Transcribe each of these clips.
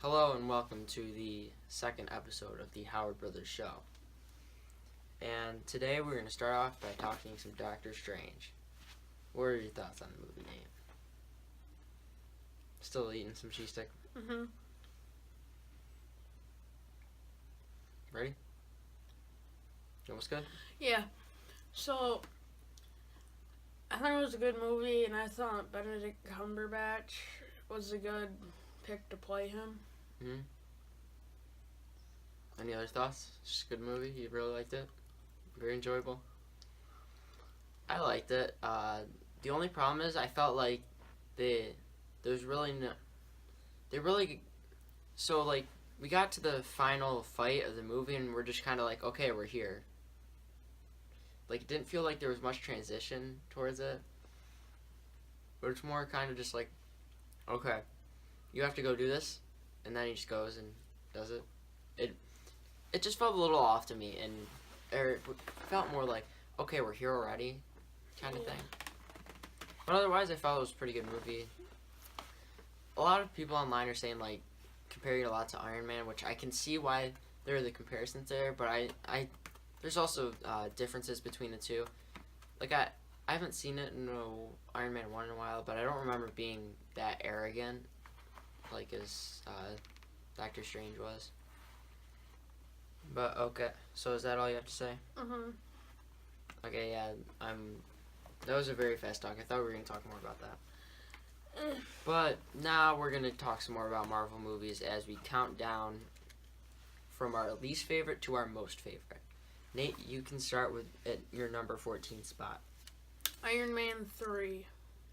Hello and welcome to the second episode of the Howard Brothers Show. And today we're going to start off by talking some Doctor Strange. What are your thoughts on the movie, Nate? Still eating some cheese stick? Mm-hmm. Ready? Almost good? Yeah. So, I thought it was a good movie, and I thought Benedict Cumberbatch was a good pick to play him. Mm-hmm. Any other thoughts? Just a good movie? You really liked it? Very enjoyable? I liked it. The only problem is I felt like there's really no... They really... So, like, we got to the final fight of the movie, and we're just kind of like, okay, we're here. Like, it didn't feel like there was much transition towards it. But it's more kind of just like, okay, you have to go do this. And then he just goes and does it. It just felt a little off to me. And it felt more like, okay, we're here already kind of thing. But otherwise, I felt it was a pretty good movie. A lot of people online are saying, like, comparing it a lot to Iron Man, which I can see why there are the comparisons there. But I there's also differences between the two. Like, I haven't seen it in Iron Man 1 in a while, but I don't remember being that arrogant, like as Doctor Strange was. But, okay, so is that all you have to say? Mm-hmm. Okay, yeah, that was a very fast talk. I thought we were going to talk more about that. But now we're going to talk some more about Marvel movies as we count down from our least favorite to our most favorite. Nate, you can start with your number 14 spot. Iron Man 3.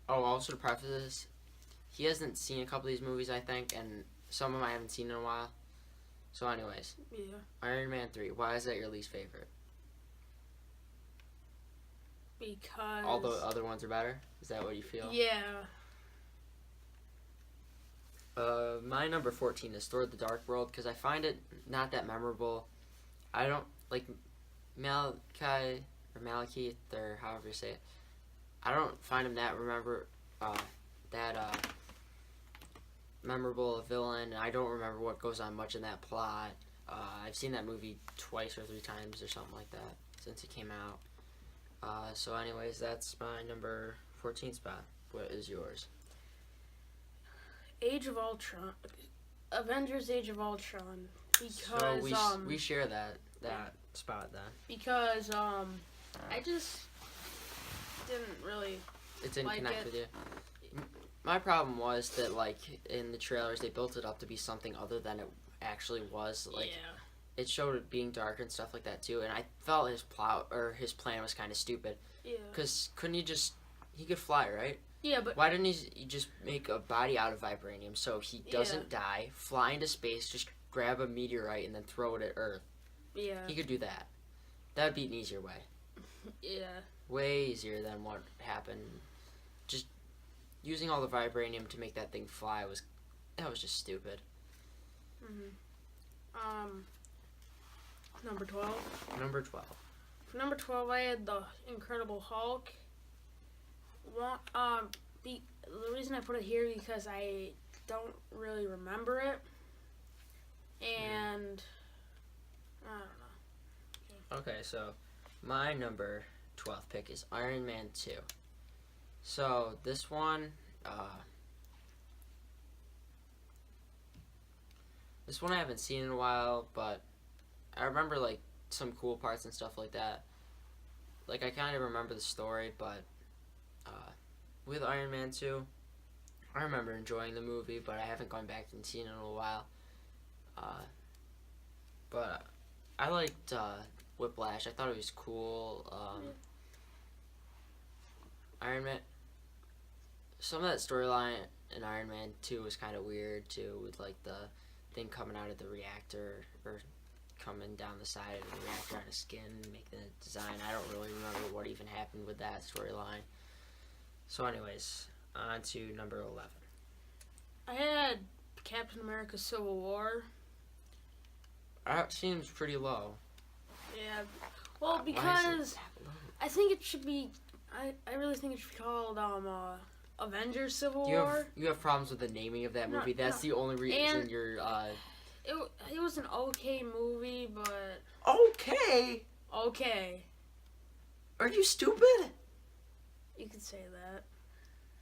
Oh, also to preface this, he hasn't seen a couple of these movies, I think, and some of them I haven't seen in a while. So anyways, Yeah. Iron Man 3, why is that your least favorite? Because... All the other ones are better? Is that what you feel? Yeah. My number 14 is Thor: The Dark World, because I find it not that memorable. I don't, like, Malachi, or however you say it, I don't find him that memorable a villain. I don't remember what goes on much in that plot. I've seen that movie twice or three times or something like that since it came out. So anyways, that's my number 14 spot. What is yours? Age of Ultron. Avengers Age of Ultron. Because, so we share that spot then. Because, I just didn't really It didn't like connect it. with you. My problem was that, like, in the trailers, they built it up to be something other than it actually was. Like, yeah. it showed it being dark and stuff like that too. And I felt his plan was kind of stupid. Yeah. Because couldn't he could fly, right? Yeah, but... Why didn't he just make a body out of vibranium so he doesn't die, fly into space, just grab a meteorite and then throw it at Earth? Yeah. He could do that. That'd be an easier way. Yeah. Way easier than what happened. Just using all the vibranium to make that thing fly was just stupid. Number 12. Number 12. For number 12, I had the Incredible Hulk. The reason I put it here because I don't really remember it, and I don't know. Okay, so my number 12 pick is Iron Man 2. So this one, I haven't seen in a while, but I remember like some cool parts and stuff like that. Like I kind of remember the story, but with Iron Man 2, I remember enjoying the movie, but I haven't gone back and seen it in a while. But I liked Whiplash. I thought it was cool. Iron Man. Some of that storyline in Iron Man 2 was kind of weird too, with like the thing coming out of the reactor or coming down the side of the reactor on his skin, making the design. I don't really remember what even happened with that storyline. So anyways, on to number 11. I had Captain America Civil War. That seems pretty low. Yeah. Well, Why is because it that low? I think it should be. I really think it should be called Avengers Civil You War. have problems with the naming of that No, movie. That's the only reason And- you're It was an okay movie, but okay. okay. Are you stupid? You could say that.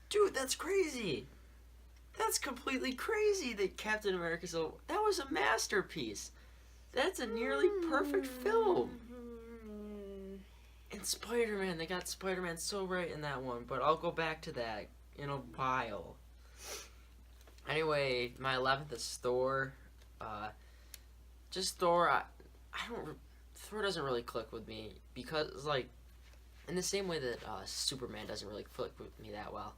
Dude, that's crazy. That's completely crazy that Captain America that was a masterpiece. That's a nearly perfect film. And Spider-Man, they got Spider-Man so right in that one, but I'll go back to that in a while. Anyway, my 11th is Thor. Just Thor, Thor doesn't really click with me because, like, in the same way that Superman doesn't really click with me that well,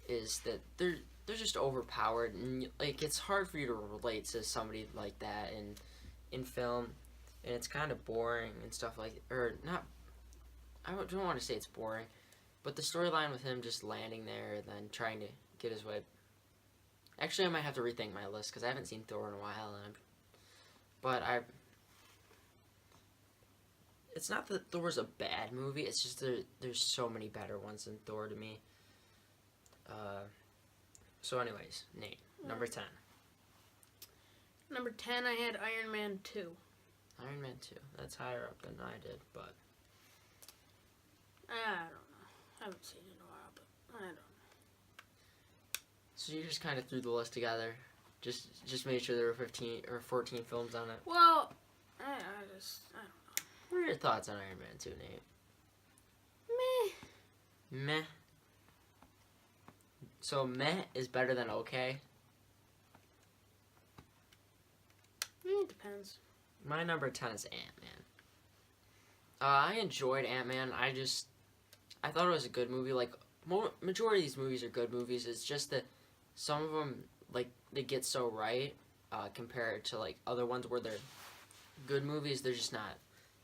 is that they're just overpowered, and like it's hard for you to relate to somebody like that in film, and it's kind of boring and stuff like, or not. I don't want to say it's boring, but the storyline with him just landing there and then trying to get his way. Actually, I might have to rethink my list because I haven't seen Thor in a while, It's not that Thor's a bad movie. It's just there's so many better ones than Thor to me. So anyways, Nate, number 10. Number 10, I had Iron Man 2. Iron Man 2. That's higher up than I did, but I don't know. I haven't seen it in a while, but I don't know. so you just kind of threw the list together. Just made sure there were 15 or 14 films on it. Well, I don't know. What are your thoughts on Iron Man 2, Nate? Meh. Meh. So meh is better than okay? It depends. My number 10 is Ant-Man. I enjoyed Ant-Man. I thought it was a good movie. Like, majority of these movies are good movies. It's just that some of them, like, they get so right compared to, like, other ones where they're good movies. They're just not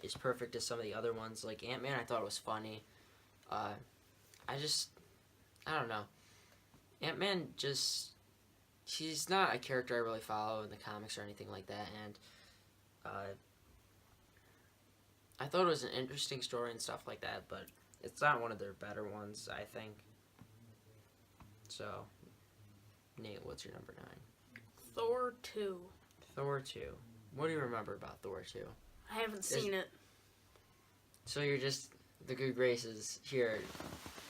as perfect as some of the other ones. Like, Ant-Man, I thought it was funny. I don't know. Ant-Man he's not a character I really follow in the comics or anything like that, and I thought it was an interesting story and stuff like that, but it's not one of their better ones, I think. So, Nate, what's your number 9? Thor 2. Thor 2. What do you remember about Thor 2? I haven't seen it. So you're just the good graces here.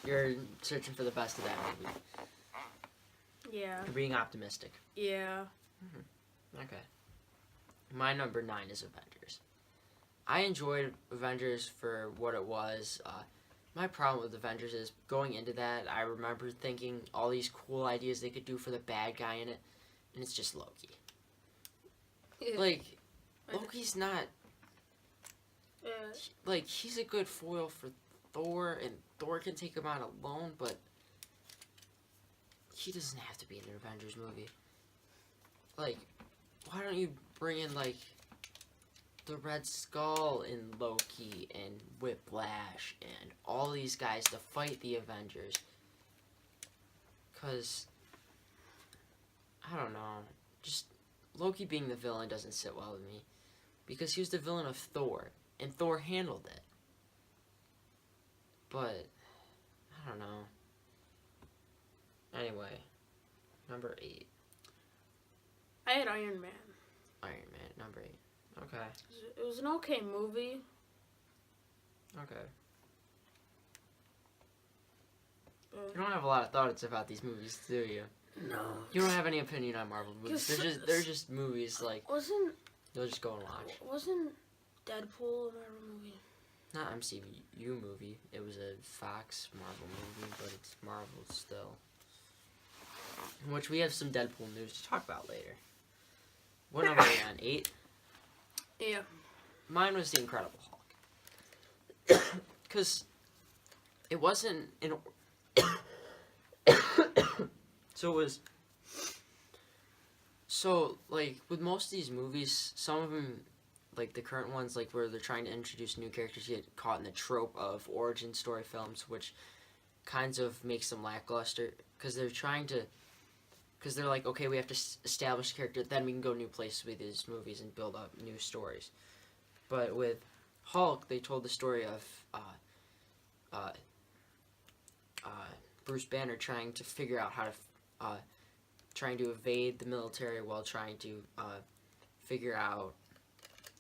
You're searching for the best of that movie. Yeah. You're being optimistic. Yeah. Okay. My number 9 is Avengers. I enjoyed Avengers for what it was. My problem with Avengers is going into that, I remember thinking all these cool ideas they could do for the bad guy in it, and it's just Loki. Like, Loki's not... Like, he's a good foil for Thor, and Thor can take him out alone, but he doesn't have to be in an Avengers movie. Like, why don't you bring in, like, the Red Skull and Loki and Whiplash and all these guys to fight the Avengers? Because, I don't know, just Loki being the villain doesn't sit well with me. Because he was the villain of Thor, and Thor handled it. But, I don't know. Anyway, number 8. I had Iron Man. Iron Man, number 8. Okay. It was an okay movie. Okay. You don't have a lot of thoughts about these movies, do you? No. You don't have any opinion on Marvel movies. They're just movies, like, you'll just go and watch. Wasn't Deadpool a Marvel movie? Not MCU movie. It was a Fox Marvel movie, but it's Marvel still. Which we have some Deadpool news to talk about later. What number are you on? 8? Yeah. Mine was The Incredible Hulk. Because it wasn't in... So it was... So, like, with most of these movies, some of them, like the current ones, like where they're trying to introduce new characters, get caught in the trope of origin story films, which kinds of makes them lackluster. Because they're trying to... Because they're like, okay, we have to establish a character, then we can go new places with these movies and build up new stories. But with Hulk, they told the story of Bruce Banner trying to figure out how to trying to evade the military while trying to figure out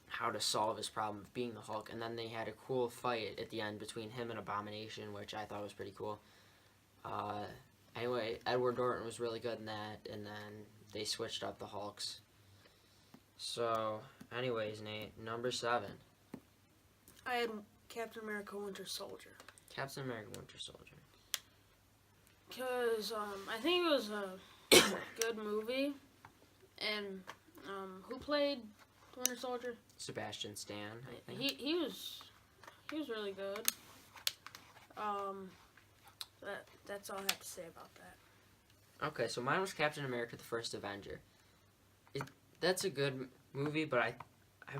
how to solve his problem of being the Hulk. And then they had a cool fight at the end between him and Abomination, which I thought was pretty cool. Anyway, Edward Norton was really good in that, and then they switched up the Hulks. So, anyways, Nate, number 7. I had Captain America Winter Soldier. Captain America Winter Soldier. Because I think it was a good movie. And who played Winter Soldier? Sebastian Stan, I think. He was really good. That's all I have to say about that. Okay, so mine was Captain America: The First Avenger. That's a good movie, but I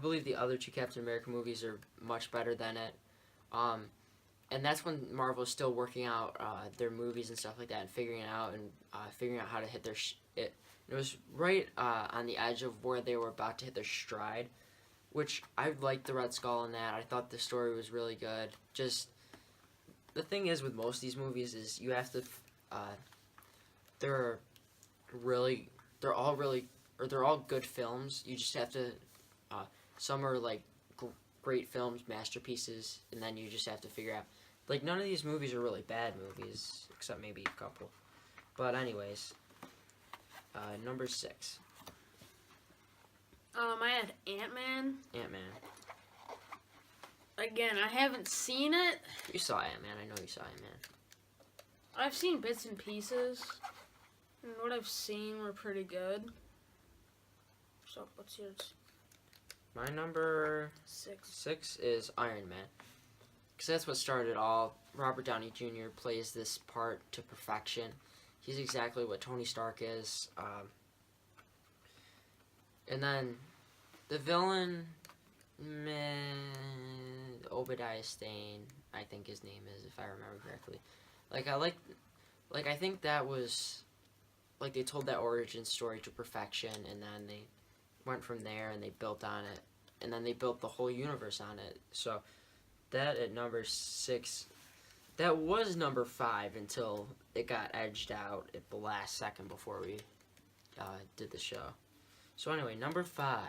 believe the other two Captain America movies are much better than it. And that's when Marvel was still working out their movies and stuff like that, and figuring out how to hit their it was right on the edge of where they were about to hit their stride, which I liked the Red Skull in that. I thought the story was really good. Just the thing is with most of these movies is you have to they're all good films. You just have to some are like great films, masterpieces, and then you just have to figure out, like, none of these movies are really bad movies except maybe a couple. But anyways, number 6. I had Ant-Man. Ant-Man. Again, I haven't seen it. You saw Ant-Man. I know you saw Ant-Man. I've seen bits and pieces, and what I've seen were pretty good. So, what's yours? My number 6 is Iron Man. Because that's what started all. Robert Downey Jr. plays this part to perfection. He's exactly what Tony Stark is. And then the villain, Obadiah Stane, I think his name is, if I remember correctly. I think that was, like, they told that origin story to perfection, and then they went from there and they built on it, and then they built the whole universe on it. So that at number 6, that was number 5 until it got edged out at the last second before we did the show. So anyway, number 5.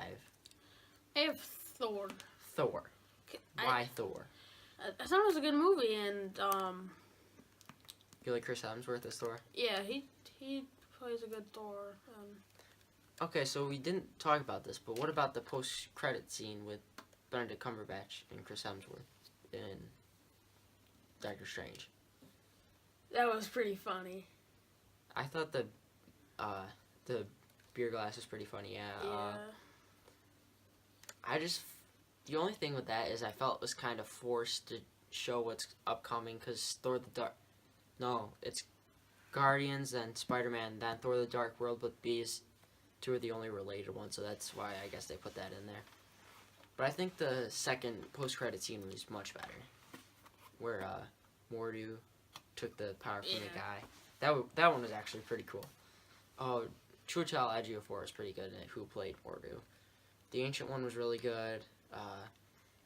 I have Thor. Thor. Why Thor? I thought it was a good movie, and You like Chris Hemsworth as Thor? yeah, he plays a good Thor. Okay, so we didn't talk about this, but what about the post-credit scene with Benedict Cumberbatch and Chris Hemsworth in Doctor Strange? That was pretty funny. I thought the beer glass was pretty funny. Yeah. The only thing with that is I felt it was kind of forced to show what's upcoming, because it's Guardians, then Spider-Man, then Thor: The Dark World, but these two are the only related ones, so that's why I guess they put that in there. But I think the second post-credit scene was much better, where Mordo took the power from the guy. That one was actually pretty cool. Oh, Chiwetel Ejiofor was pretty good in it, who played Mordo. The Ancient One was really good.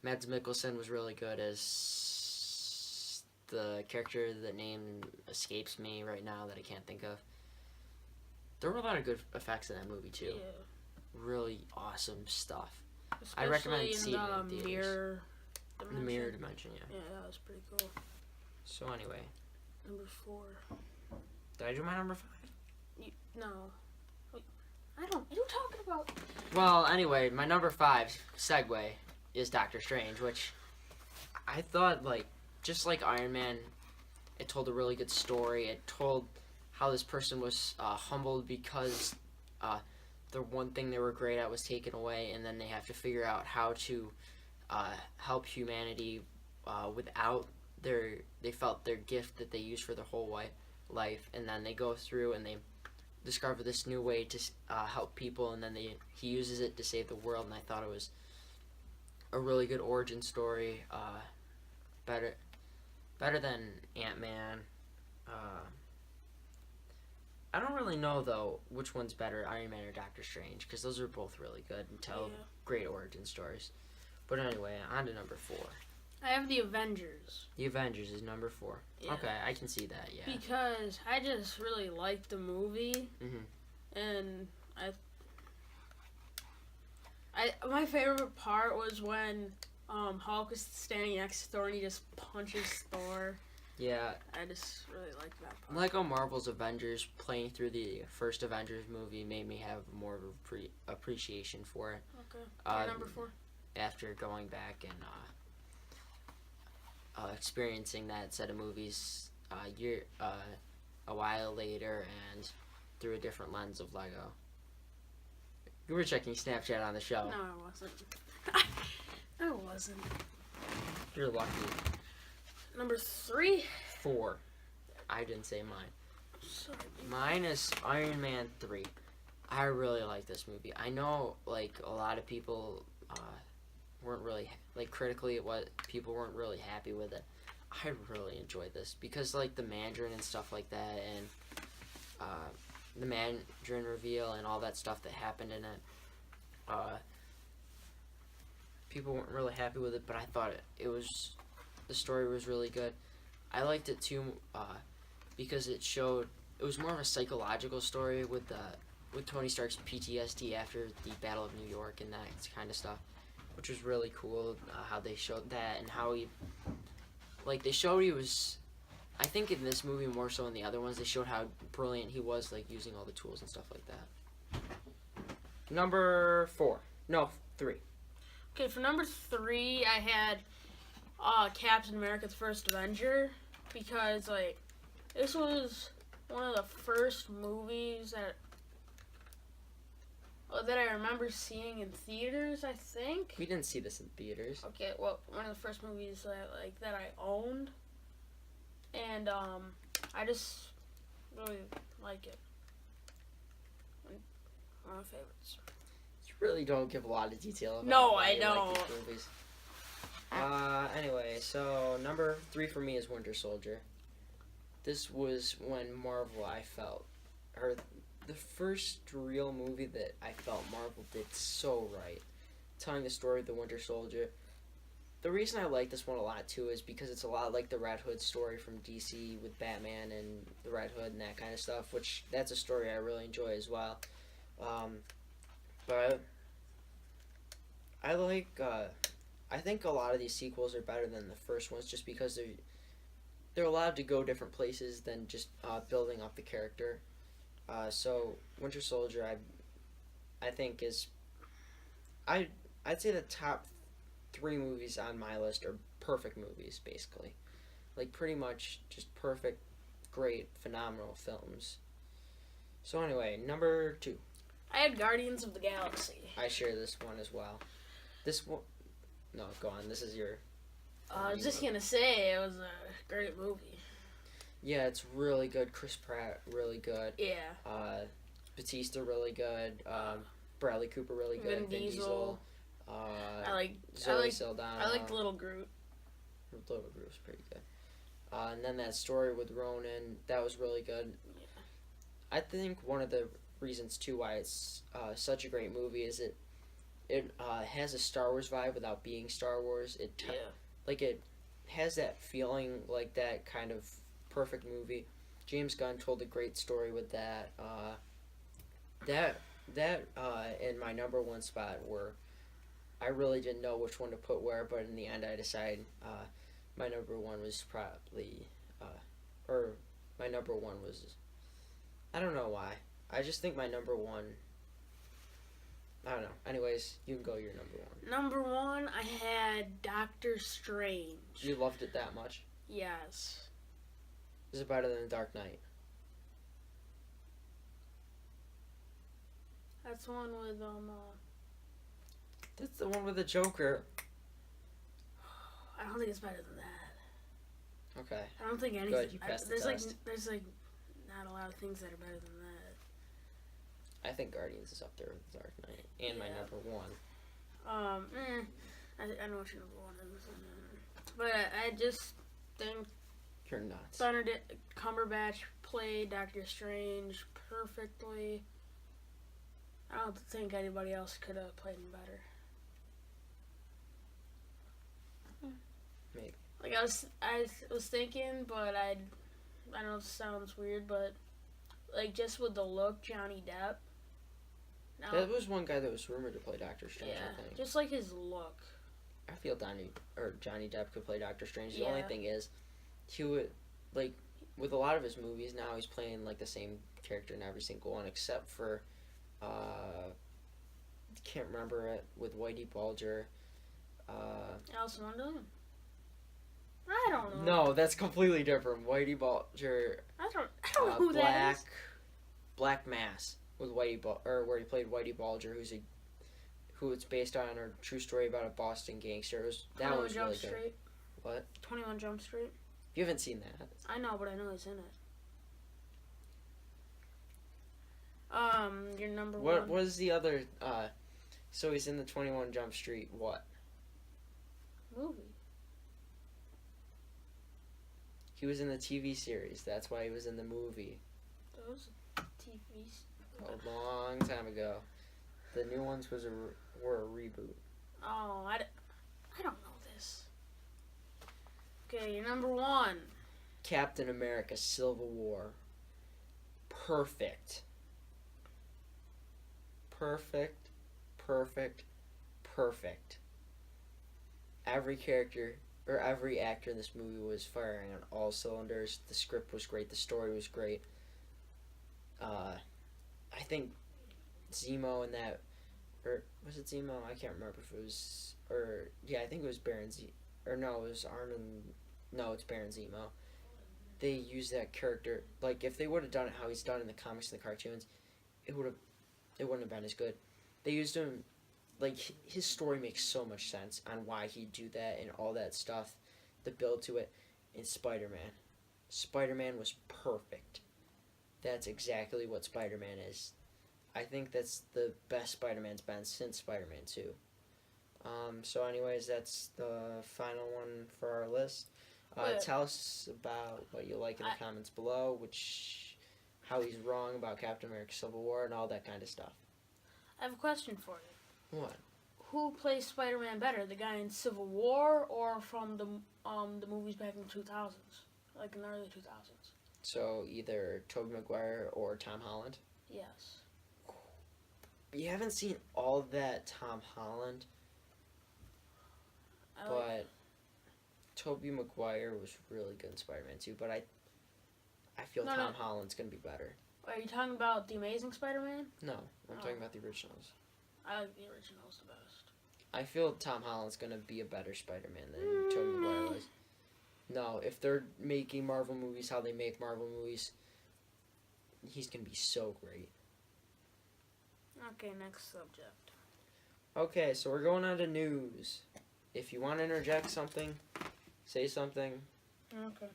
Mads Mikkelsen was really good as the character. The name escapes me right now that I can't think of. There were a lot of good effects in that movie too. Yeah. Really awesome stuff. Especially I recommend seeing it in the theaters. mirror The mirror dimension, yeah. Yeah, that was pretty cool. So anyway, Number 4. did I do my number 5? No. Wait, I don't. What are you talking about? Well, anyway, my number 5 segue is Doctor Strange, which I thought, like, just like Iron Man, it told a really good story. It told how this person was humbled because the one thing they were great at was taken away, and then they have to figure out how to help humanity without they felt their gift that they used for their whole life, and then they go through and they discover this new way to help people, and then he uses it to save the world. And I thought it was a really good origin story, better than Ant-Man. I don't really know though which one's better, Iron Man or Doctor Strange, because those are both really good and tell great origin stories. But anyway, on to number 4. I have the Avengers. The Avengers is number 4. Yeah. Okay, I can see that. Yeah. Because I just really liked the movie, and my favorite part was when Hulk was standing next to Thor and he just punches Thor. Yeah. I just really liked that part. Like how Marvel's Avengers, playing through the first Avengers movie, made me have more of a appreciation for it. Okay. Number 4. After going back and experiencing that set of movies a while later and through a different lens of Lego. You were checking Snapchat on the show. No, I wasn't. I wasn't. You're lucky. Number 3? 4. I didn't say mine. Sorry. Mine is Iron Man 3. I really like this movie. I know, like, a lot of people weren't really, like, critically, people weren't really happy with it. I really enjoyed this because, like, the Mandarin and stuff like that, and the Mandarin reveal and all that stuff that happened in it. People weren't really happy with it, but I thought the story was really good. I liked it too because it was more of a psychological story with Tony Stark's PTSD after the Battle of New York and that kind of stuff, which was really cool. How they showed that and how they showed he was. I think in this movie more so than the other ones, they showed how brilliant he was, like using all the tools and stuff like that. Number 4, no 3. Okay, for number 3, I had Captain America's First Avenger because this was one of the first movies that I remember seeing in theaters. I think we didn't see this in theaters. Okay, well, one of the first movies that I owned, and I just really like it. One of my favorites. You really don't give a lot of detail about No, why I you don't. like these movies. Anyway, so number 3 for me is Winter Soldier. This was when Marvel, I felt, or the first real movie that I felt Marvel did so right, telling the story of the Winter Soldier. The reason I like this one a lot too is because it's a lot like the Red Hood story from DC with Batman and the Red Hood and that kind of stuff, which that's a story I really enjoy as well. But I like. I think a lot of these sequels are better than the first ones, just because they're allowed to go different places than just building up the character. So Winter Soldier, I think is, I'd say the top 3 movies on my list are perfect movies, basically, like pretty much just perfect, great, phenomenal films. So anyway, number 2. I had Guardians of the Galaxy. I share this one as well. This one, no, go on. This is your. I was just gonna say it was a great movie. Yeah, it's really good. Chris Pratt, really good. Yeah. Batista, really good. Bradley Cooper, really good. Vin Diesel. Zoe Saldana. I liked Little Groot. Little Groot was pretty good. And then that story with Ronan, that was really good. Yeah. I think one of the reasons too why it's such a great movie is it has a Star Wars vibe without being Star Wars. It has that feeling like that kind of perfect movie. James Gunn told a great story with that. That in my number 1 spot where I really didn't know which one to put where, but in the end I decided my number 1 was probably my number 1 was, I don't know why. I just think my number 1, I don't know. Anyways, you can go your number 1. Number 1, I had Doctor Strange. You loved it that much? Yes. Is it better than The Dark Knight? That's the one with That's the one with the Joker. I don't think it's better than that. Okay. I don't think anything. Good, you passed the test. There's not a lot of things that are better than that. I think Guardians is up there with The Dark Knight and my number 1. I know what your number 1 is, but I just think You're nuts. Benedict Cumberbatch played Doctor Strange perfectly. I don't think anybody else could have played him better. Maybe. Like I was thinking, but I know it sounds weird, but like just with the look, Johnny Depp. Now, That was one guy that was rumored to play Doctor Strange, yeah, I think. just like his look. I feel Johnny Depp could play Doctor Strange. The Yeah. only thing is, he would, like, with a lot of his movies now, he's playing, like, the same character in every single one, except for, can't remember it, with Whitey Bulger. Alice in Wonderland. I don't know. No, that's completely different. Whitey Bulger, I don't know who that is. Black Mass with where he played Whitey Bulger, who it's based on a true story about a Boston gangster. That 21 was Jump really Street. good. What? 21 Jump Street. You haven't seen that? I know, but I know he's in it. Your number What one was the other? So he's in the 21 Jump Street. What? movie. He was in the TV series. That's why he was in the movie That was TVs. a long time ago. The new ones were a reboot. Oh, I don't know this. Okay, your number one. Captain America: Civil War. Perfect. Perfect. Perfect. Perfect. Every character or every actor in this movie was firing on all cylinders. The script was great. The story was great. I think Zemo in that, or was it Zemo? I can't remember if it was, or yeah, I think it was Baron Z, or no, it was Armin. No, it's Baron Zemo. They used that character, like if they would have done it how he's done in the comics and the cartoons, it wouldn't have been as good. They used him, like his story makes so much sense on why he'd do that and all that stuff, the build to it. In Spider-Man was perfect. That's exactly what Spider-Man is. I think that's the best Spider-Man's been since Spider-Man 2. So anyways, that's the final one for our list. Tell us about what you like in the comments below, how he's wrong about Captain America Civil War and all that kind of stuff. I have a question for you. What? Who plays Spider-Man better, the guy in Civil War or from the movies back in the 2000s, like in the early 2000s? So either Tobey Maguire or Tom Holland? Yes. You haven't seen all that Tom Holland, but Tobey Maguire was really good in Spider-Man 2, but I feel Tom Holland's going to be better. Are you talking about The Amazing Spider-Man? No, I'm talking about the originals. I like the originals the best. I feel Tom Holland's going to be a better Spider-Man than Tobey Maguire was. No, if they're making Marvel movies how they make Marvel movies, he's going to be so great. Okay, next subject. Okay, so we're going on to news. If you want to interject something, say something. Okay.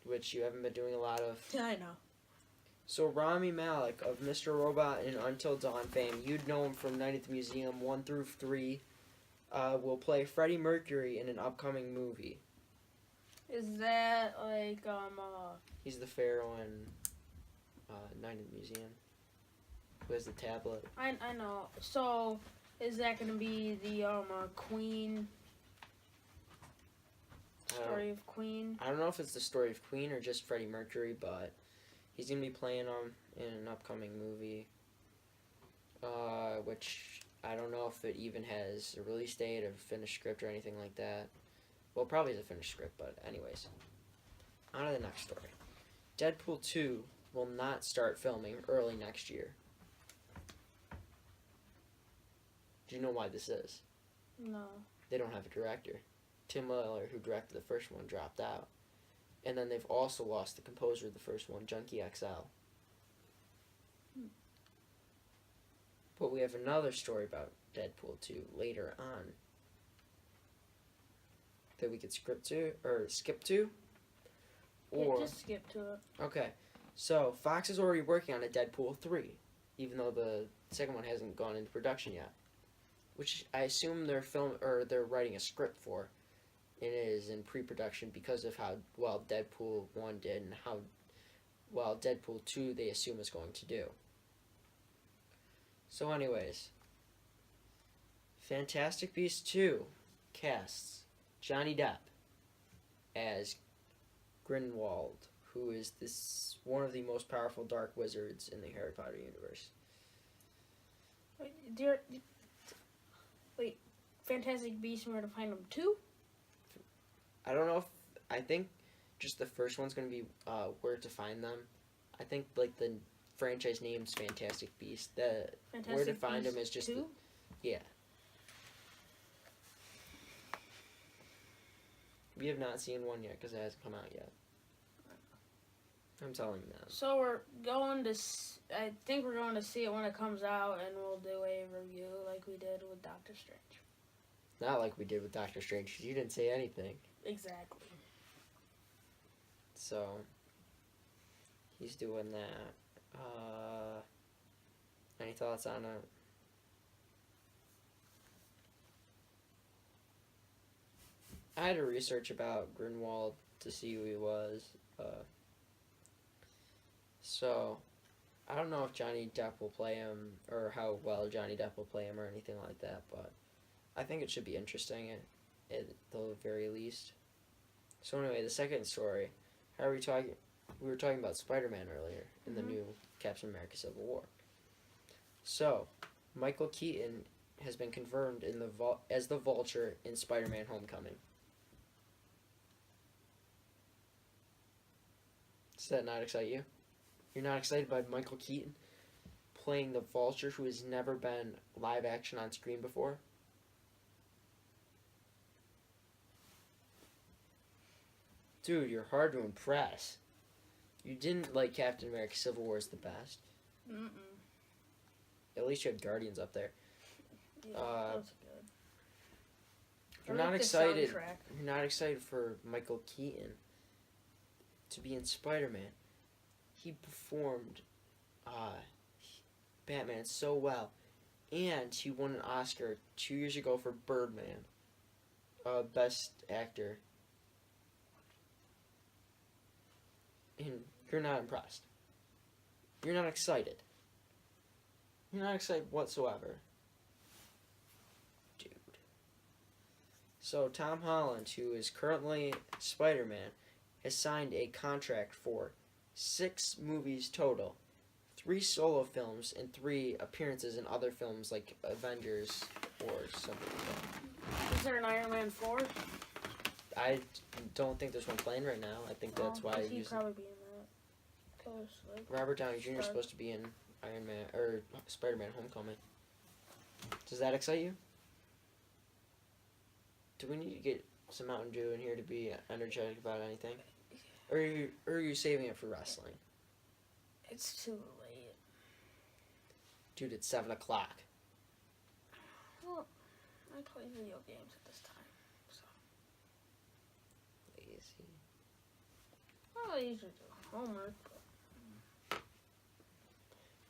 Which you haven't been doing a lot of. I know. So Rami Malek of Mr. Robot and Until Dawn fame, you'd know him from Night at the Museum 1 through 3, will play Freddie Mercury in an upcoming movie. Is that like He's the pharaoh in Night at the Museum. Who has the tablet? I know. So is that gonna be the Queen story of Queen? I don't know if it's the story of Queen or just Freddie Mercury, but he's gonna be playing him in an upcoming movie. Which I don't know if it even has a release date or finished script or anything like that. Well, probably is a finished script, but anyways. On to the next story. Deadpool 2 will not start filming early next year. Do you know why this is? No. They don't have a director. Tim Miller, who directed the first one, dropped out. And then they've also lost the composer of the first one, Junkie XL. But we have another story about Deadpool 2 later on that we could skip to. Or just skip to it. Okay. So Fox is already working on a Deadpool 3, even though the second one hasn't gone into production yet. Which I assume they're writing a script for. And it is in pre-production because of how well Deadpool 1 did and how well Deadpool 2 they assume is going to do. So anyways, Fantastic Beasts 2 casts Johnny Depp, as Grindelwald, who is this one of the most powerful dark wizards in the Harry Potter universe. Wait, Fantastic Beasts and Where to Find Them 2? I don't know if I think just the first one's gonna be Where to Find Them. I think like the franchise name's Fantastic Beasts. The Fantastic Where to Find Beasts Them is just 2? yeah. We have not seen one yet because it hasn't come out yet. I'm telling you that. So we're going to. I think we're going to see it when it comes out, and we'll do a review like we did with Doctor Strange. Not like we did with Doctor Strange, 'cause you didn't say anything. Exactly. So he's doing that. Any thoughts on it? I had to research about Grindelwald to see who he was. So I don't know if Johnny Depp will play him or how well Johnny Depp will play him or anything like that, but I think it should be interesting at the very least. So anyway, the second story. How are we talking? We were talking about Spider-Man earlier in the new Captain America Civil War. So, Michael Keaton has been confirmed in as the Vulture in Spider-Man Homecoming. Does that not excite you? You're not excited by Michael Keaton playing the Vulture, who has never been live action on screen before? Dude, you're hard to impress. You didn't like Captain America Civil War is the best. Mm-mm. At least you had Guardians up there. Yeah, that was good. You're I not like the excited. soundtrack. You're not excited for Michael Keaton to be in Spider-Man. He performed Batman so well, and he won an Oscar 2 years ago for Birdman, Best Actor. And you're not impressed. You're not excited. You're not excited whatsoever. Dude. So Tom Holland, who is currently Spider-Man, has signed a contract for 6 movies total. 3 solo films and 3 appearances in other films like Avengers or something like that. Is there an Iron Man 4? I don't think there's one playing right now. I think that's why he'd probably be in that. Close, like, Robert Downey Jr. is supposed to be in Iron Man or Spider-Man: Homecoming. Does that excite you? Do we need to get some Mountain Dew in here to be energetic about anything, or are you saving it for wrestling? It's too late. Dude, it's 7 o'clock. Well, I play video games at this time. Lazy. I usually do homework.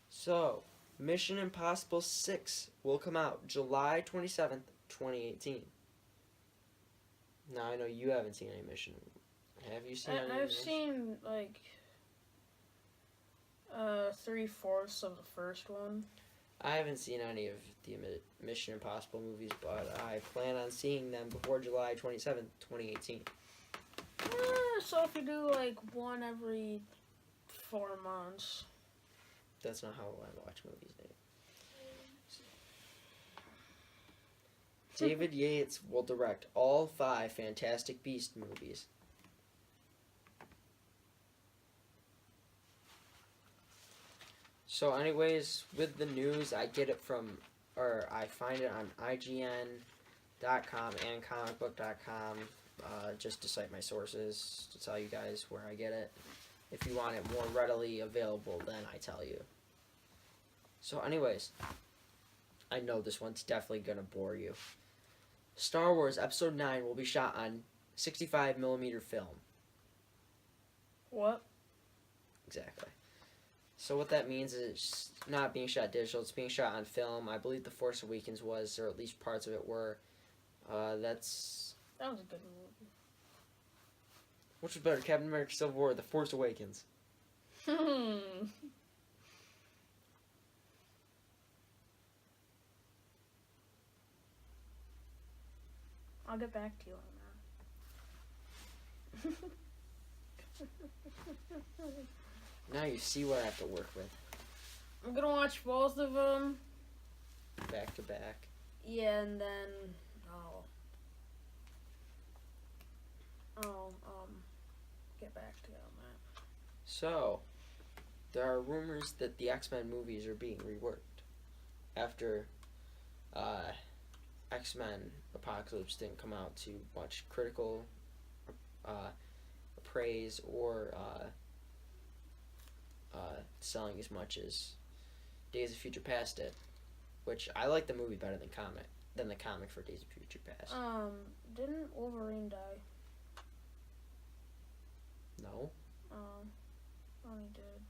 So, Mission Impossible 6 will come out July 27th, 2018. Now, I know you haven't seen any Mission. Have you seen any? I've seen, like, 3/4 of the first one. I haven't seen any of the Mission Impossible movies, but I plan on seeing them before July 27th, 2018. So if you do, like, one every 4 months. That's not how I watch movies, Nate. David Yates will direct all 5 Fantastic Beasts movies. So anyways, with the news, I get it from, or I find it on IGN.com and comicbook.com, just to cite my sources, to tell you guys where I get it. If you want it more readily available, then I tell you. So anyways, I know this one's definitely going to bore you. Star Wars Episode 9 will be shot on 65mm film. What? Exactly. So what that means is it's not being shot digital, it's being shot on film. I believe The Force Awakens was, or at least parts of it were. That was a good movie. Which was better, Captain America Civil War or The Force Awakens? I'll get back to you on Now you see what I have to work with. I'm gonna watch both of them. Back to back. Yeah, and then get back to you on that. So, there are rumors that the X-Men movies are being reworked after X-Men Apocalypse didn't come out to much critical praise or selling as much as Days of Future Past did, which I like the movie better than the comic for Days of Future Past. Didn't Wolverine die? No. Oh, he did.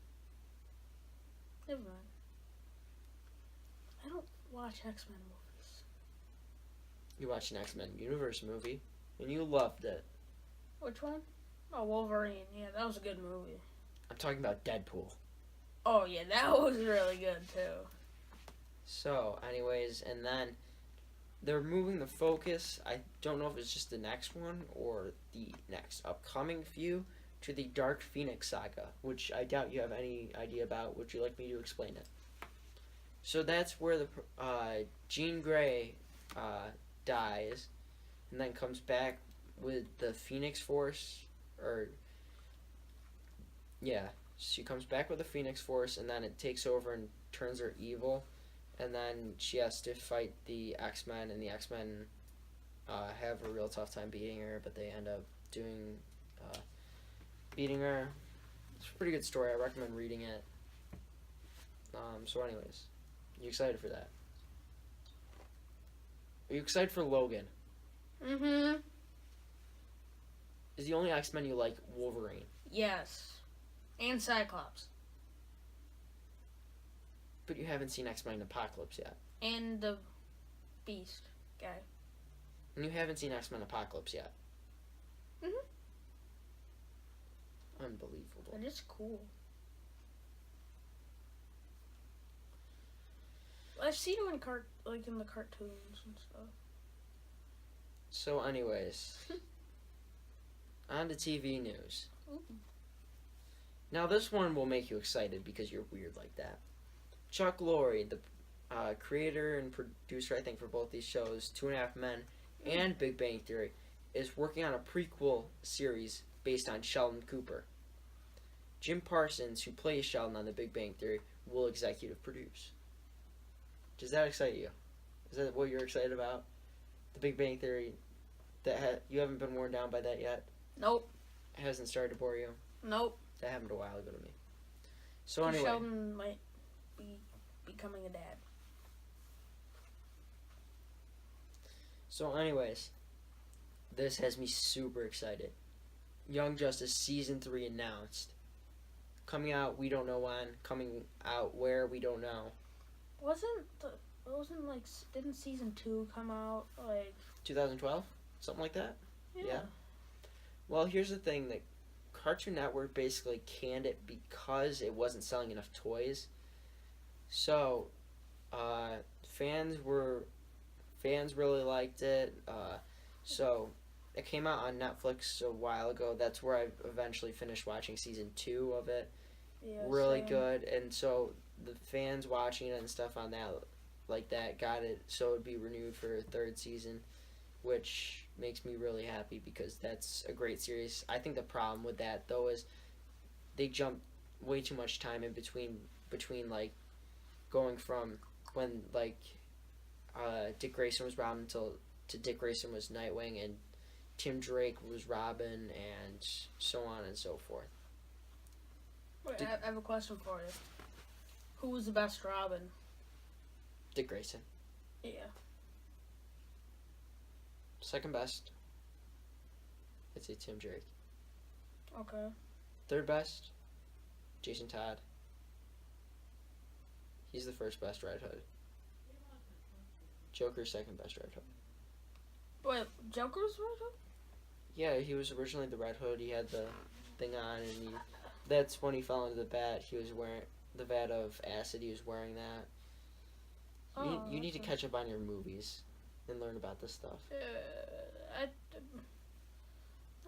Never mind. I don't watch X-Men movies. You watched an X-Men Universe movie, and you loved it. Which one? Oh, Wolverine. Yeah, that was a good movie. I'm talking about Deadpool. Oh, yeah, that was really good, too. So, anyways, and then they're moving the focus. I don't know if it's just the next one or the next upcoming few to the Dark Phoenix saga, which I doubt you have any idea about. Would you like me to explain it? So that's where the Jean Grey dies, and then comes back with the Phoenix Force, she comes back with the Phoenix Force, and then it takes over and turns her evil, and then she has to fight the X-Men, and the X-Men have a real tough time beating her, but they end up beating her. It's a pretty good story. I recommend reading it. So anyways, you excited for that? Are you excited for Logan? Mm-hmm. Is the only X-Men you like Wolverine? Yes. And Cyclops. But you haven't seen X-Men Apocalypse yet. And the Beast guy. And you haven't seen X-Men Apocalypse yet. Mhm. Unbelievable. That is cool. I've seen him in the cartoons and stuff. So anyways, on to TV news. Ooh. Now this one will make you excited because you're weird like that. Chuck Lorre, the creator and producer, I think, for both these shows, 2.5 Men and Big Bang Theory, is working on a prequel series based on Sheldon Cooper. Jim Parsons, who plays Sheldon on The Big Bang Theory, will executive produce. Does that excite you? Is that what you're excited about? The Big Bang Theory? You haven't been worn down by that yet? Nope. It hasn't started to bore you? Nope. That happened a while ago to me. So anyway. Sheldon might be becoming a dad. So anyways, this has me super excited. Young Justice Season 3 announced. Coming out, we don't know when. Coming out where, we don't know. Didn't season 2 come out 2012? Something like that? Yeah. Well, here's the thing, that Cartoon Network basically canned it because it wasn't selling enough toys. So, fans really liked it. So it came out on Netflix a while ago. That's where I eventually finished watching season 2 of it. Yeah. Really same. good. And so the fans watching it and stuff on that, like that, got it so it would be renewed for a 3rd season, which makes me really happy because that's a great series. I think the problem with that though is they jumped way too much time in between like going from when Dick Grayson was Robin to Dick Grayson was Nightwing and Tim Drake was Robin and so on and so forth. Wait, I have a question for you. Who was the best Robin? Dick Grayson. Yeah. Second best, I'd say Tim Drake. Okay. Third best, Jason Todd. He's the first best Red Hood. Joker's second best Red Hood. Wait, Joker's Red Hood? Yeah, he was originally the Red Hood. He had the thing on, and that's when he fell into the vat. He was wearing the vat of acid. He was wearing that. You need to catch up on your movies and learn about this stuff.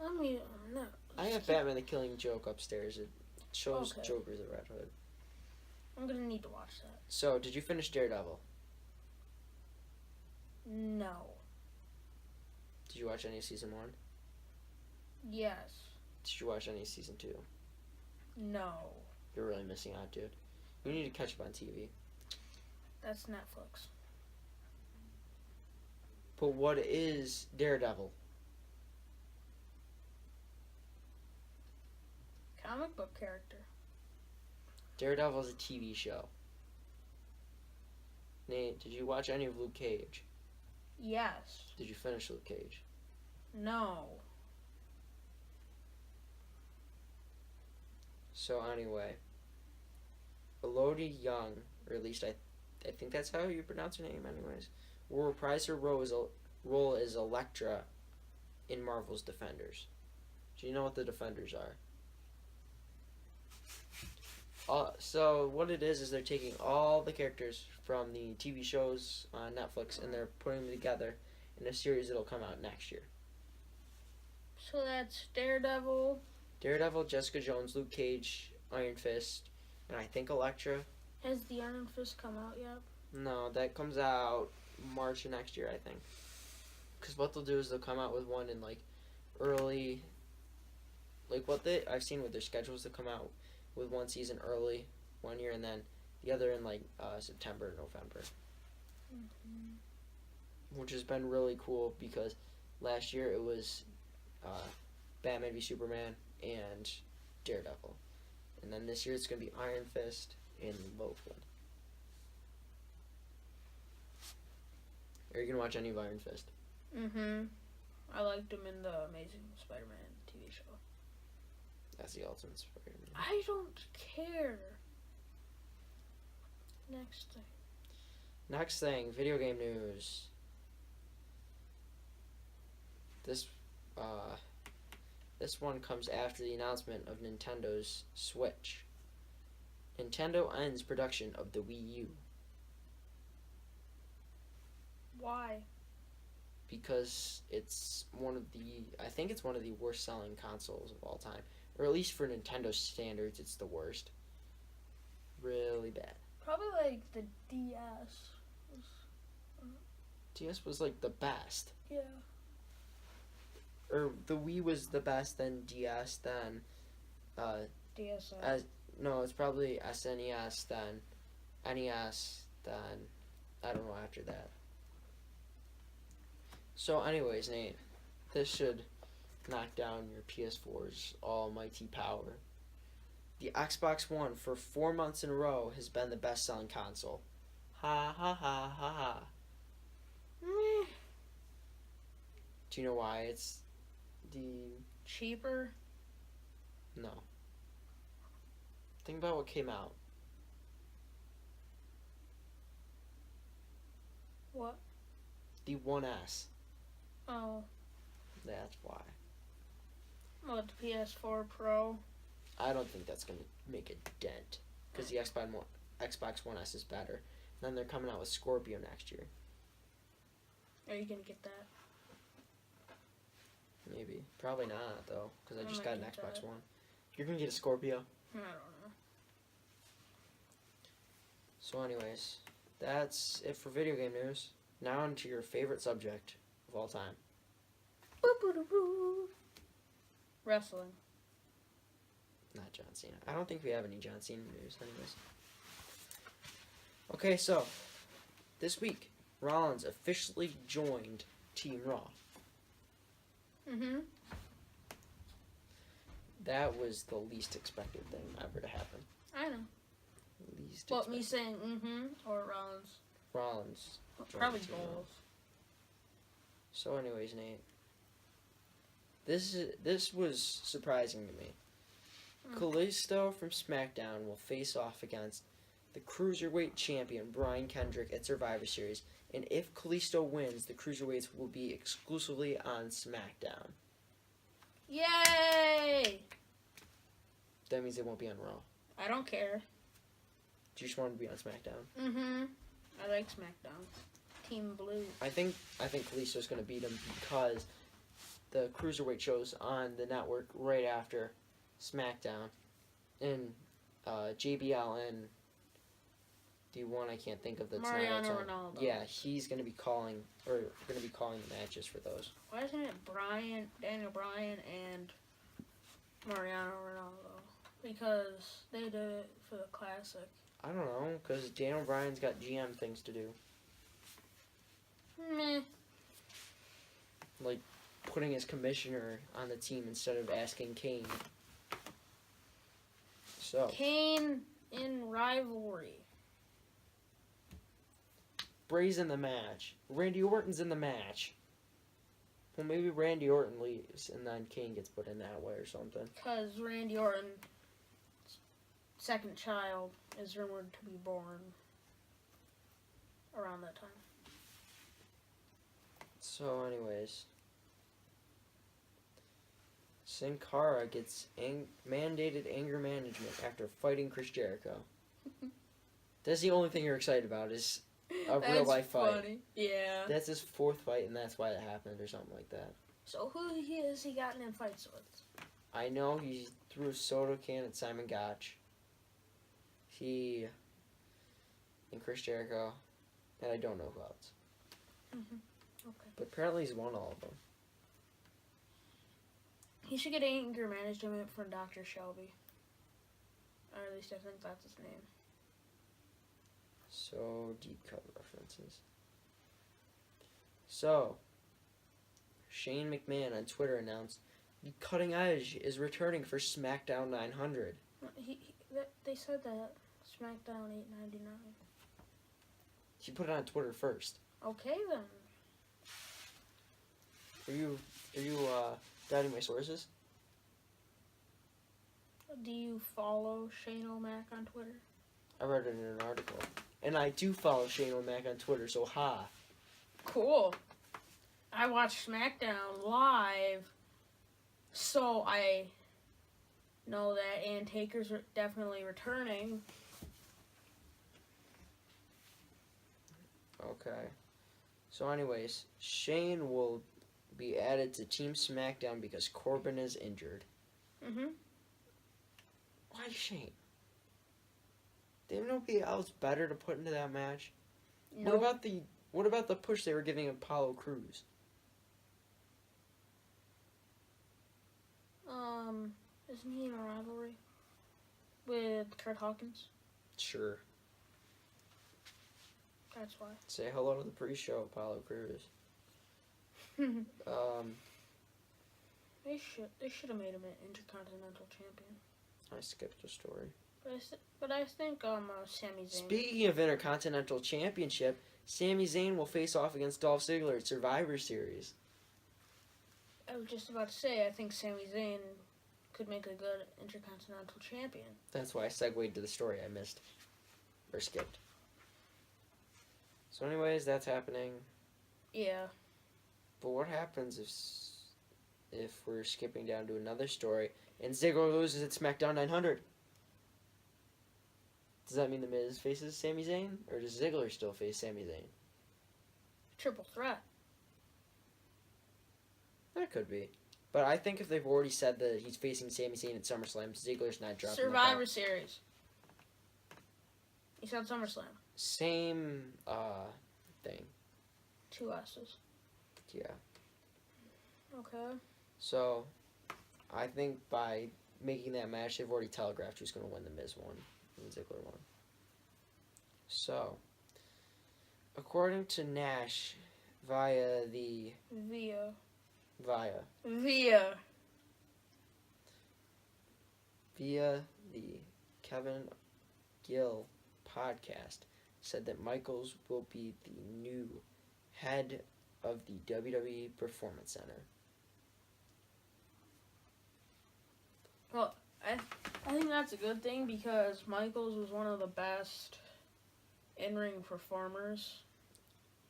I mean, no. I have Batman the Killing Joke upstairs. It shows Okay. Joker the Red Hood. I'm gonna need to watch that. So, did you finish Daredevil? No. Did you watch any of season 1? Yes. Did you watch any of season 2? No. You're really missing out, dude. You need to catch up on TV. That's Netflix. But what is Daredevil? Comic book character. Daredevil is a TV show. Nate, did you watch any of Luke Cage? Yes. Did you finish Luke Cage? No. So anyway, Elodie Young, or at least I think that's how you pronounce her name anyways, will reprise her role as Elektra in Marvel's Defenders. Do you know what the Defenders are? So what it is they're taking all the characters from the TV shows on Netflix and they're putting them together in a series that'll come out next year. So that's Daredevil. Daredevil, Jessica Jones, Luke Cage, Iron Fist, and I think Elektra. Has the Iron Fist come out yet? No, that comes out March of next year, I think. Because what they'll do is they'll come out with one in like early, like I've seen with their schedules, they'll come out with one season early one year and then the other in like September, November. Which has been really cool because last year it was Batman v Superman and Daredevil. And then this year it's going to be Iron Fist and Logan. Are you going to watch any of Iron Fist? Mm-hmm. I liked him in the Amazing Spider-Man TV show. That's the Ultimate Spider-Man. I don't care. Next thing. Next thing, video game news. This one comes after the announcement of Nintendo's Switch. Nintendo ends production of the Wii U Why? because it's I think it's one of the worst selling consoles of all time. Or at least for Nintendo standards, it's the worst. Really bad. Probably like the DS. DS was like the best. Yeah. Or the Wii was the best, then DS, then DSi. no, it's probably SNES, then NES, then I don't know after that. So anyways, Nate, this should knock down your PS4's almighty power. The Xbox One for 4 months in a row has been the best selling console. Ha ha ha ha ha. Meh. Do you know why it's Cheaper? no. Think about what came out. What? The 1S. Oh. That's why. What, the PS4 Pro? I don't think that's going to make a dent. Because the Xbox One S is better. Then they're coming out with Scorpio next year. Are you gonna get that? Maybe. Probably not, though. Because I just might got an get Xbox that. One. You're going to get a Scorpio. I don't know. So anyways, that's it for video game news. Now on to your favorite subject of all time. Boo-boo-doo-boo. Wrestling. Not John Cena. I don't think we have any John Cena news anyways. Okay, so this week, Rollins officially joined Team Raw. Mm-hmm. That was the least expected thing ever to happen. I know. Least What, me expected. saying mm-hmm or Rollins? Rollins. Probably Team Raw. both. So anyways, Nate. This was surprising to me. Kalisto from SmackDown will face off against the Cruiserweight Champion Brian Kendrick at Survivor Series. And if Kalisto wins, the Cruiserweights will be exclusively on SmackDown. Yay! That means they won't be on Raw. I don't care. Do you just want to be on SmackDown? Mm-hmm. I like SmackDown. Team Blue. I think Kalisto's going to beat him because the cruiserweight shows on the network right after SmackDown, and JBL and the one I can't think of that's Mariano not Ronaldo. Yeah, he's gonna be calling the matches for those. Why isn't it Daniel Bryan and Mariano Ronaldo? Because they did it for the Classic. I don't know, because Daniel Bryan's got GM things to do, Meh. like putting his commissioner on the team instead of asking Kane. So Kane in rivalry. Bray's in the match. Randy Orton's in the match. Well, maybe Randy Orton leaves and then Kane gets put in that way or something. Because Randy Orton's second child is rumored to be born around that time. So, anyways, Sin Cara gets mandated anger management after fighting Chris Jericho. That's the only thing you're excited about is a real life fight. Funny. Yeah. That's his fourth fight, and that's why it happened, or something like that. So who has he gotten in fights with? I know he threw a soda can at Simon Gotch. And Chris Jericho, and I don't know who else. Okay. But apparently he's won all of them. He should get anger management from Dr. Shelby. Or at least I think that's his name. So, deep cut references. So, Shane McMahon on Twitter announced The Cutting Edge is returning for SmackDown 900. They said that SmackDown 899. He put it on Twitter first. Okay then. Are you doubting my sources? Do you follow Shane O'Mac on Twitter? I read it in an article. And I do follow Shane O'Mac on Twitter, so ha. Cool. I watched SmackDown live, so I know that Ann Taker's definitely returning. Okay. So anyways, Shane will be added to Team SmackDown because Corbin is injured. Mm-hmm. Why Shane? They have nobody else better to put into that match? Nope. What about the push they were giving Apollo Crews? Isn't he in a rivalry with Kurt Hawkins? Sure. That's why. Say hello to the pre-show, Apollo Crews. They should have made him an Intercontinental Champion. I skipped a story. But I think Sami Zayn. Speaking of Intercontinental Championship, Sami Zayn will face off against Dolph Ziggler at Survivor Series. I was just about to say, I think Sami Zayn could make a good Intercontinental Champion. That's why I segued to the story I missed. Or skipped. So anyways, that's happening. Yeah. But what happens if we're skipping down to another story and Ziggler loses at SmackDown 900? Does that mean The Miz faces Sami Zayn? Or does Ziggler still face Sami Zayn? Triple threat. That could be. But I think if they've already said that he's facing Sami Zayn at SummerSlam, Ziggler's not dropping Survivor Series. You said SummerSlam. Same thing. 2 S's. Yeah. Okay. So, I think by making that match, they've already telegraphed who's going to win. The Miz won and Ziggler won. So, according to Nash, via the Kevin Gill podcast, said that Michaels will be the new head of the WWE Performance Center. Well, I think that's a good thing because Michaels was one of the best in-ring performers.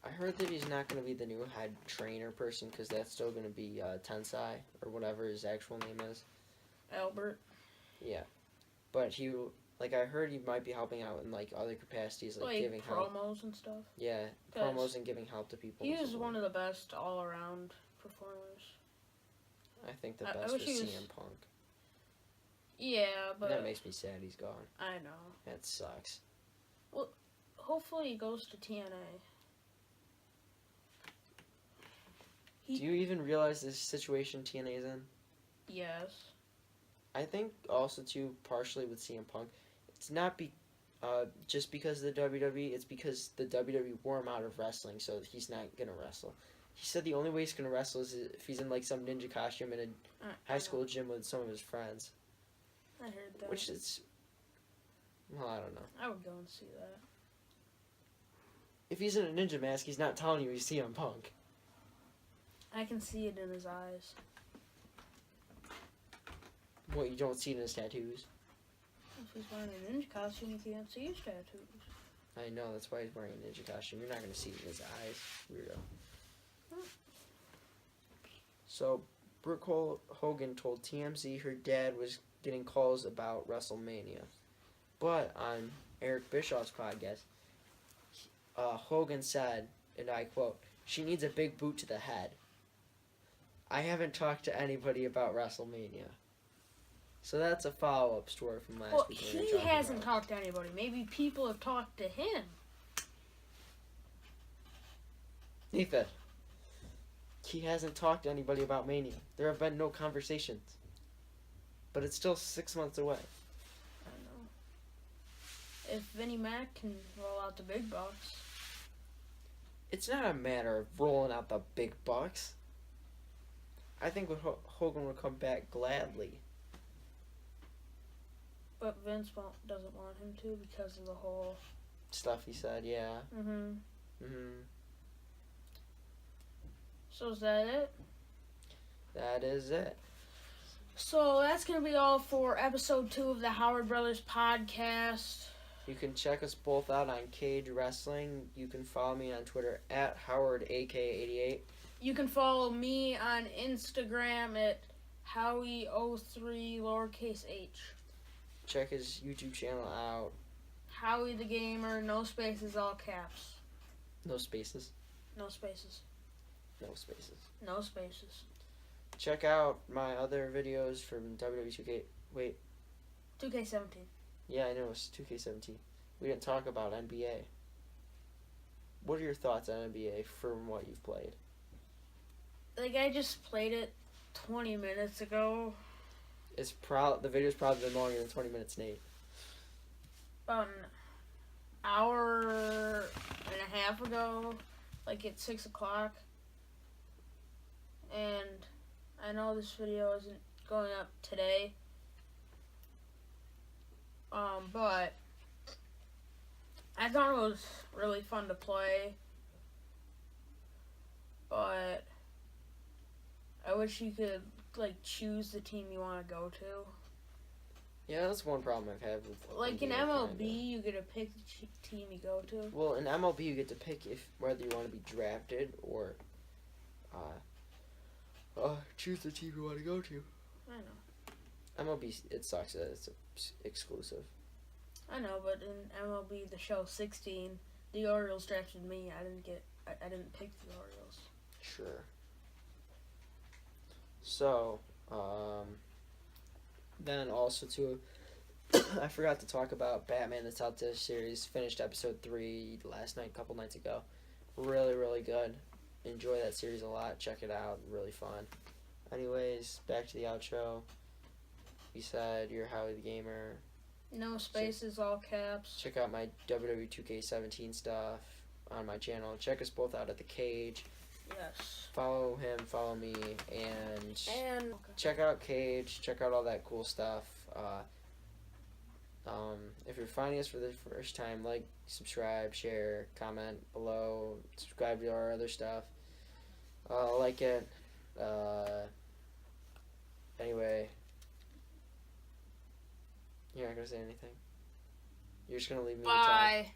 I heard that he's not going to be the new head trainer person because that's still going to be Tensai or whatever his actual name is. Albert. Yeah, but I heard he might be helping out in other capacities, like giving help. Promos and stuff. Yeah, promos and giving help to people. He was one of the best all-around performers. I think the I best wish was he was- CM Punk. Yeah, but That makes me sad he's gone. I know. That sucks. Hopefully he goes to TNA. Do you even realize the situation TNA is in? Yes. I think also too partially with CM Punk, it's not just because of the WWE. It's because the WWE wore him out of wrestling, so he's not gonna wrestle. He said the only way he's gonna wrestle is if he's in like some ninja costume in a I high school gym with some of his friends, know. I heard that. which is, well, I don't know. I would go and see that. If he's in a ninja mask, he's not telling you he's CM Punk. I can see it in his eyes. What, you don't see it in his tattoos? If he's wearing a ninja costume, you can't see his tattoos. I know, that's why he's wearing a ninja costume. You're not gonna see it in his eyes, weirdo. So, Brooke Hogan told TMZ her dad was getting calls about WrestleMania. But on Eric Bischoff's podcast, Hogan said, and I quote, "She needs a big boot to the head." I haven't talked to anybody about WrestleMania. So that's a follow-up story from last Well, week. he hasn't talked to anybody. Maybe people have talked to him. Nathan, he hasn't talked to anybody about Mania. There have been no conversations. But it's still 6 months away. I don't know. If Vinnie Mac can roll out the big bucks. It's not a matter of rolling out the big bucks. I think Hogan would come back gladly. But Vince doesn't want him to because of the whole... Stuff he said, yeah. Mm-hmm. So is that it? That is it. So that's going to be all for episode 2 of the Howard Brothers podcast. You can check us both out on Cage Wrestling. You can follow me on Twitter at HowardAK88. You can follow me on Instagram at Howie03 lowercase h. Check his YouTube channel out. Howie the Gamer, no spaces, all caps. No spaces. No spaces. No spaces. No spaces. Check out my other videos from WWE 2K. Wait. 2K17. Yeah, I know, it's 2K17. We didn't talk about NBA. What are your thoughts on NBA from what you've played? Like, I just played it 20 minutes ago. The video's probably been longer than 20 minutes, Nate. About an hour and a half ago. Like, at 6 o'clock. And I know this video isn't going up today. But I thought it was really fun to play. But I wish you could, like, choose the team you want to go to. Yeah, that's one problem I've had with Like in NBA, MLB, kinda. you get to pick the team you go to. Well, in MLB, you get to pick whether you want to be drafted or choose the team you want to go to. I know. MLB, it sucks that it's exclusive. I know, but in MLB, the show 16, the Orioles drafted me. I didn't pick the Orioles. Sure. So, then also too, I forgot to talk about Batman the Telltale series. Finished episode 3 last night, a couple nights ago. Really, really good. Enjoy that series a lot. Check it out. Really fun. Anyways, back to the outro. We said you're Howie the Gamer. No spaces, all caps. Check out my WWE 2K17 stuff on my channel. Check us both out at The Cage. Yes. Follow him, follow me, and And check out Cage. Check out all that cool stuff. If you're finding us for the first time, like, subscribe, share, comment below, subscribe to our other stuff. Like it. Anyway, you're not gonna say anything. You're just gonna leave me to talk. bye.